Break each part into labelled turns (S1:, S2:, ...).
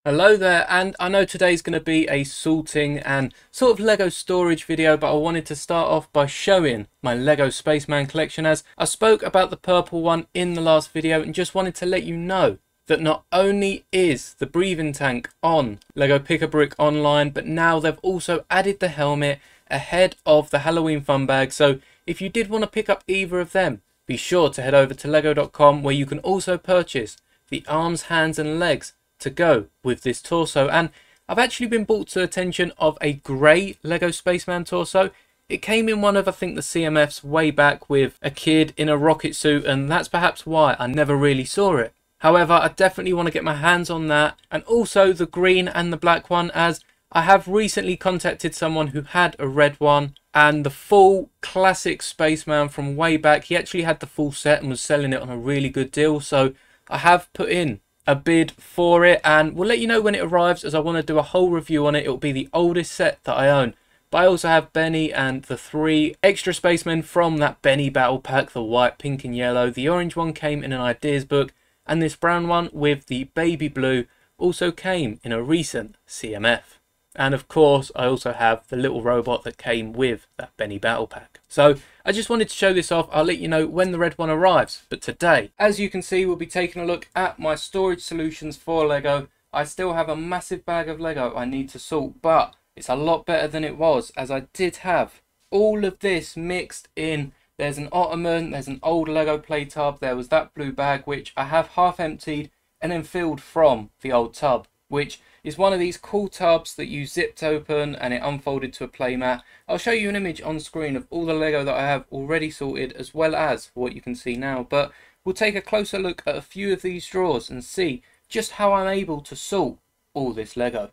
S1: Hello there, and I know today's going to be a sorting and sort of Lego storage video, but I wanted to start off by showing my Lego Spaceman collection, as I spoke about the purple one in the last video and just wanted to let you know that not only is the breathing tank on Lego Pick-a-Brick online, but now they've also added the helmet ahead of the Halloween fun bag. So if you did want to pick up either of them, be sure to head over to lego.com, where you can also purchase the arms, hands and legs to go with this torso. And I've actually been brought to the attention of a grey Lego Spaceman torso. It came in one of, I think, the CMFs way back with a kid in a rocket suit, and that's perhaps why I never really saw it. However, I definitely want to get my hands on that, and also the green and the black one, as I have recently contacted someone who had a red one and the full classic Spaceman from way back. He actually had the full set and was selling it on a really good deal, so I have put in a bid for it, and we'll let you know when it arrives, as I want to do a whole review on it. It'll be the oldest set that I own, but I also have Benny and the 3 extra spacemen from that Benny battle pack, the white, pink and yellow. The orange one came in an ideas book, and this brown one with the baby blue also came in a recent CMF. And of course, I also have the little robot that came with that Benny battle pack. So I just wanted to show this off. I'll let you know when the red one arrives. But today, as you can see, we'll be taking a look at my storage solutions for Lego. I still have a massive bag of Lego I need to sort, but it's a lot better than it was, as I did have all of this mixed in. There's an ottoman, there's an old Lego play tub, there was that blue bag which I have half emptied and then filled from the old tub, which is one of these cool tubs that you zipped open and it unfolded to a playmat. I'll show you an image on screen of all the Lego that I have already sorted, as well as what you can see now, but we'll take a closer look at a few of these drawers and see just how I'm able to sort all this Lego.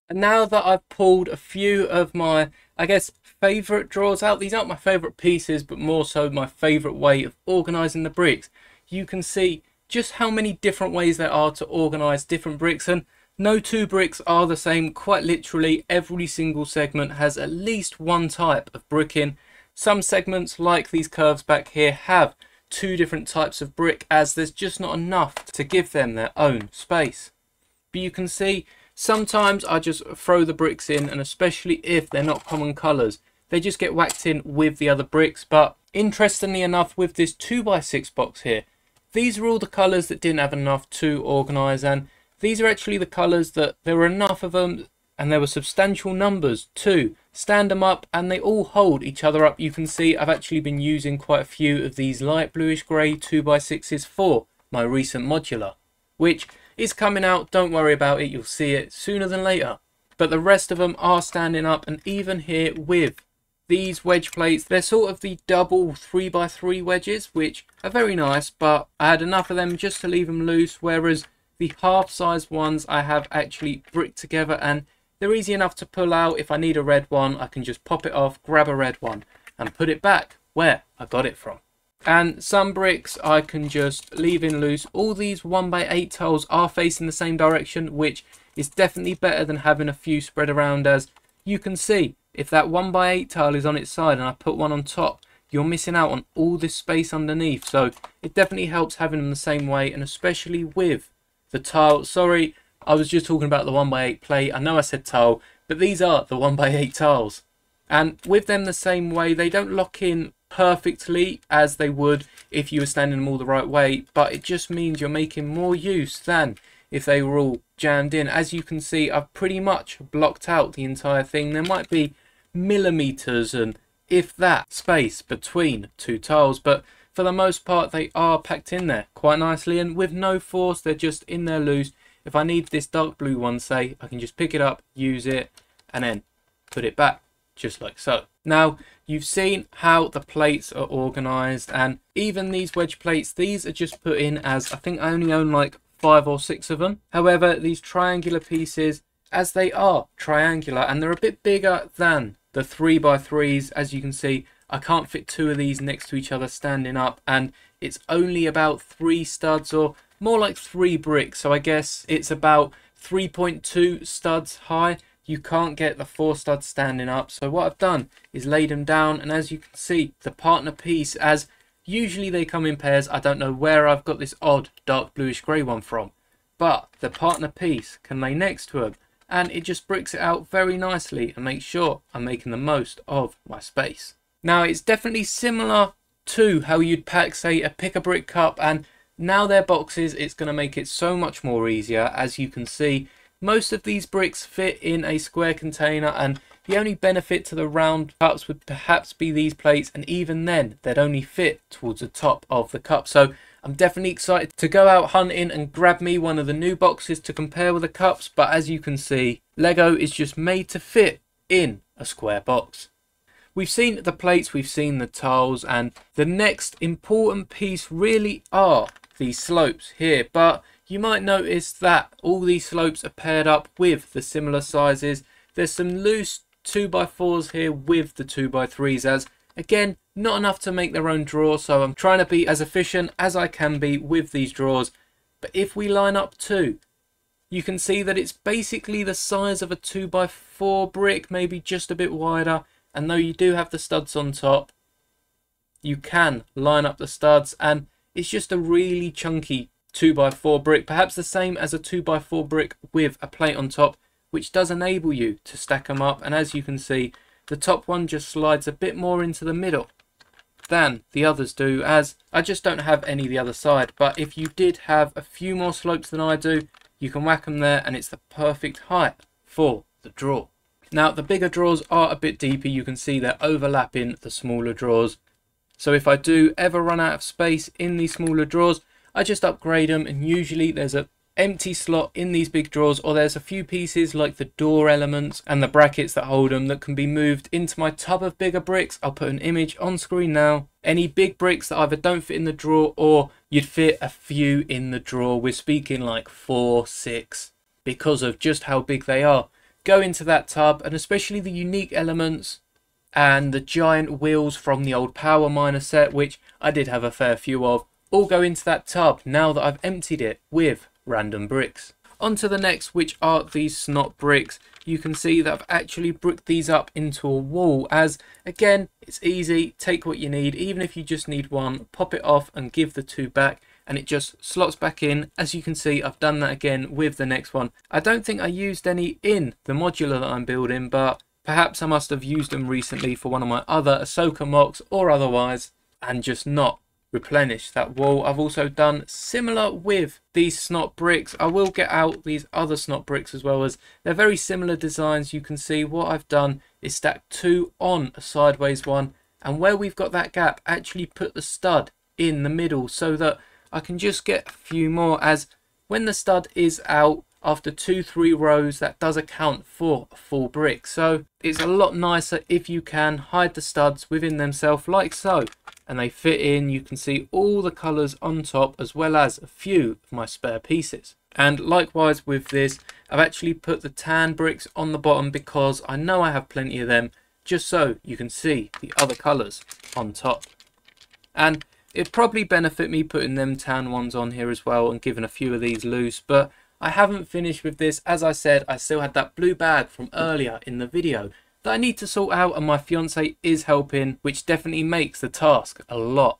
S1: And now that I've pulled a few of my, I guess, favourite drawers out, these aren't my favourite pieces, but more so my favourite way of organising the bricks, you can see just how many different ways there are to organise different bricks. And no two bricks are the same. Quite literally, every single segment has at least one type of bricking. Some segments, like these curves back here, have 2 different types of brick, as there's just not enough to give them their own space. But you can see sometimes I just throw the bricks in, and especially if they're not common colours, they just get whacked in with the other bricks. But interestingly enough, with this 2x6 box here, these are all the colours that didn't have enough to organise, and these are actually the colours that there were enough of them, and there were substantial numbers to stand them up, and they all hold each other up. You can see I've actually been using quite a few of these light bluish grey 2x6s for my recent modular, which is coming out. Don't worry about it, you'll see it sooner than later. But the rest of them are standing up, and even here with these wedge plates, they're sort of the double 3x3 wedges, which are very nice, but I had enough of them just to leave them loose, whereas the half-sized ones I have actually bricked together, and they're easy enough to pull out. If I need a red one, I can just pop it off, grab a red one, and put it back where I got it from. And some bricks I can just leave in loose. All these 1x8 tiles are facing the same direction, which is definitely better than having a few spread around, as you can see, if that 1x8 tile is on its side and I put one on top, you're missing out on all this space underneath. So it definitely helps having them the same way, and especially with the tile. Sorry, I was just talking about the 1x8 plate. I know I said tile, but these are the 1x8 tiles. And with them the same way, they don't lock in perfectly as they would if you were standing them all the right way, but it just means you're making more use than if they were all jammed in. As you can see, I've pretty much blocked out the entire thing. There might be millimeters and if that space between 2 tiles, but for the most part they are packed in there quite nicely, and with no force, they're just in there loose. If I need this dark blue one, say, I can just pick it up, use it, and then put it back just like so. Now you've seen how the plates are organized, and even these wedge plates, these are just put in as, I think I only own like 5 or 6 of them. However, these triangular pieces, as they are triangular and they're a bit bigger than the 3x3s, as you can see, I can't fit 2 of these next to each other standing up, and it's only about 3 studs, or more like 3 bricks, so I guess it's about 3.2 studs high. You can't get the 4 studs standing up, so what I've done is laid them down, and as you can see, the partner piece, as usually they come in pairs, I don't know where I've got this odd dark bluish grey one from, but the partner piece can lay next to them, and it just bricks it out very nicely and makes sure I'm making the most of my space. Now it's definitely similar to how you'd pack, say, a Pick-a-Brick cup, and now they're boxes, it's going to make it so much more easier. As you can see, most of these bricks fit in a square container, and the only benefit to the round cups would perhaps be these plates, and even then they'd only fit towards the top of the cup. So I'm definitely excited to go out hunting and grab me one of the new boxes to compare with the cups, but as you can see, Lego is just made to fit in a square box. We've seen the plates, we've seen the tiles, and the next important piece really are these slopes here. But you might notice that all these slopes are paired up with the similar sizes. There's some loose 2x4s here with the 2x3s, as again, not enough to make their own drawer, so I'm trying to be as efficient as I can be with these drawers. But if we line up two, you can see that it's basically the size of a 2x4 brick, maybe just a bit wider. And though you do have the studs on top, you can line up the studs, and it's just a really chunky 2x4 brick, perhaps the same as a 2x4 brick with a plate on top, which does enable you to stack them up. And as you can see, the top one just slides a bit more into the middle than the others do, as I just don't have any the other side. But if you did have a few more slopes than I do, you can whack them there, and it's the perfect height for the drawer. Now the bigger drawers are a bit deeper, you can see they're overlapping the smaller drawers. So if I do ever run out of space in these smaller drawers, I just upgrade them, and usually there's an empty slot in these big drawers, or there's a few pieces like the door elements and the brackets that hold them that can be moved into my tub of bigger bricks. I'll put an image on screen now. Any big bricks that either don't fit in the drawer or you'd fit a few in the drawer, we're speaking like 4, 6, because of just how big they are, go into that tub. And especially the unique elements and the giant wheels from the old Power Miner set, which I did have a fair few of, all go into that tub now that I've emptied it with random bricks. On to the next, which are these snot bricks. You can see that I've actually bricked these up into a wall, as again, it's easy, take what you need. Even if you just need one, pop it off and give the two back, and it just slots back in. As you can see, I've done that again with the next one. I don't think I used any in the modular that I'm building, but perhaps I must have used them recently for one of my other Ahsoka mocks or otherwise, and just not replenish that wall. I've also done similar with these snot bricks. I will get out these other snot bricks as well, as they're very similar designs. You can see what I've done is stack two on a sideways one, and where we've got that gap, actually put the stud in the middle so that I can just get a few more, as when the stud is out after 2-3 rows, that does account for a full brick. So it's a lot nicer if you can hide the studs within themselves like so, and they fit in. You can see all the colours on top, as well as a few of my spare pieces. And likewise with this, I've actually put the tan bricks on the bottom because I know I have plenty of them, just so you can see the other colours on top. And it'd probably benefit me putting them tan ones on here as well and giving a few of these loose, but I haven't finished with this. As I said, I still had that blue bag from earlier in the video that I need to sort out, and my fiance is helping, which definitely makes the task a lot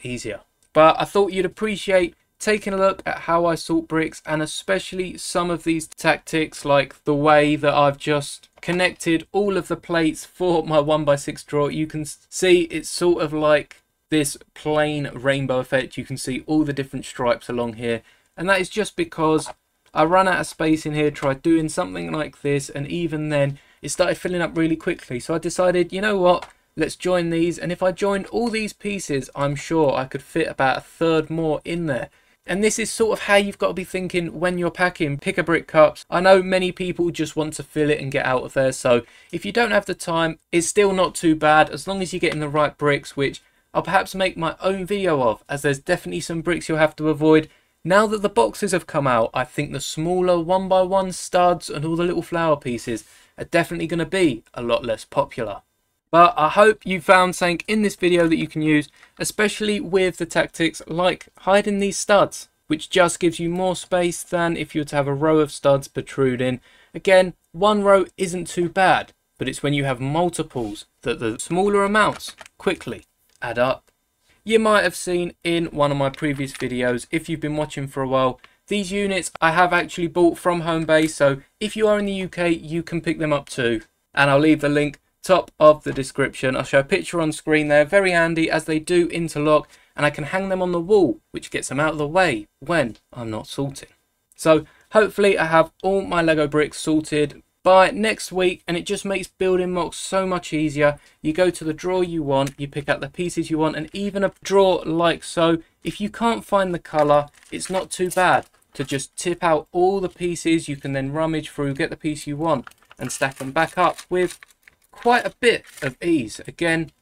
S1: easier. But I thought you'd appreciate taking a look at how I sort bricks, and especially some of these tactics, like the way that I've just connected all of the plates for my 1x6 drawer. You can see it's sort of like this plain rainbow effect. You can see all the different stripes along here, and that is just because I ran out of space in here, tried doing something like this, and even then it started filling up really quickly. So I decided, you know what, let's join these, and if I joined all these pieces, I'm sure I could fit about a third more in there. And this is sort of how you've got to be thinking when you're packing Pick-a-Brick cups. I know many people just want to fill it and get out of there, so if you don't have the time, it's still not too bad, as long as you're getting the right bricks, which I'll perhaps make my own video of, as there's definitely some bricks you'll have to avoid. Now that the boxes have come out, I think the smaller 1x1 studs and all the little flower pieces are definitely going to be a lot less popular. But I hope you found something in this video that you can use, especially with the tactics like hiding these studs, which just gives you more space than if you were to have a row of studs protruding. Again, one row isn't too bad, but it's when you have multiples that the smaller amounts quickly add up. You might have seen in one of my previous videos, if you've been watching for a while, These units I have actually bought from Homebase, so if you are in the UK, you can pick them up too. And I'll leave the link top of the description. I'll show a picture on screen there, very handy as they do interlock, and I can hang them on the wall, which gets them out of the way when I'm not sorting. So hopefully I have all my Lego bricks sorted by next week, and it just makes building MOCs so much easier. You go to the drawer you want, you pick out the pieces you want, and even a drawer like so, if you can't find the colour, it's not too bad to just tip out all the pieces. You can then rummage through, get the piece you want, and stack them back up with quite a bit of ease. Again,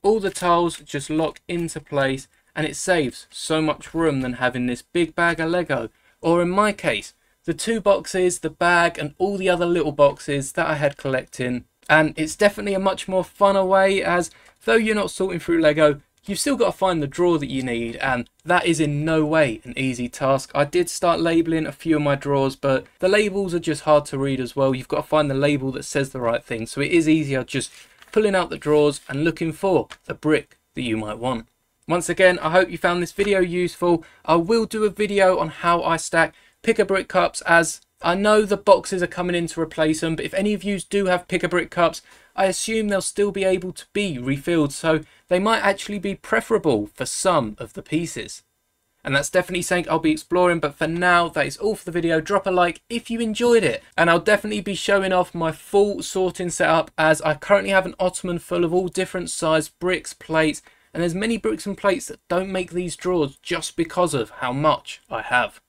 S1: all the tiles just lock into place, and it saves so much room than having this big bag of Lego, or in my case, the 2 boxes, the bag, and all the other little boxes that I had collecting. And it's definitely a much more funner way, as though you're not sorting through Lego, you've still got to find the drawer that you need, and that is in no way an easy task. I did start labelling a few of my drawers, but the labels are just hard to read as well. You've got to find the label that says the right thing, so it is easier just pulling out the drawers and looking for the brick that you might want. Once again, I hope you found this video useful. I will do a video on how I stack Pick-a-Brick cups, as I know the boxes are coming in to replace them, but if any of you do have Pick-a-Brick cups, I assume they'll still be able to be refilled, so they might actually be preferable for some of the pieces. And that's definitely something I'll be exploring, but for now, that is all for the video. Drop a like if you enjoyed it, and I'll definitely be showing off my full sorting setup, as I currently have an ottoman full of all different size bricks, plates, and there's many bricks and plates that don't make these drawers just because of how much I have.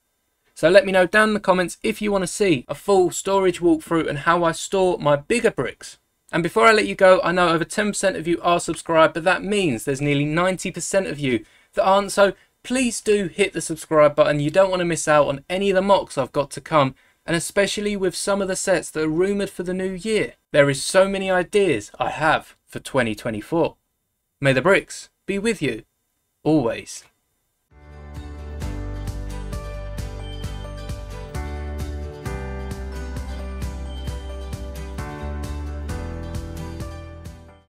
S1: So let me know down in the comments if you want to see a full storage walkthrough and how I store my bigger bricks. And before I let you go, I know over 10% of you are subscribed, but that means there's nearly 90% of you that aren't, so please do hit the subscribe button. You don't want to miss out on any of the MOCs I've got to come, and especially with some of the sets that are rumoured for the new year. There is so many ideas I have for 2024. May the bricks be with you, always.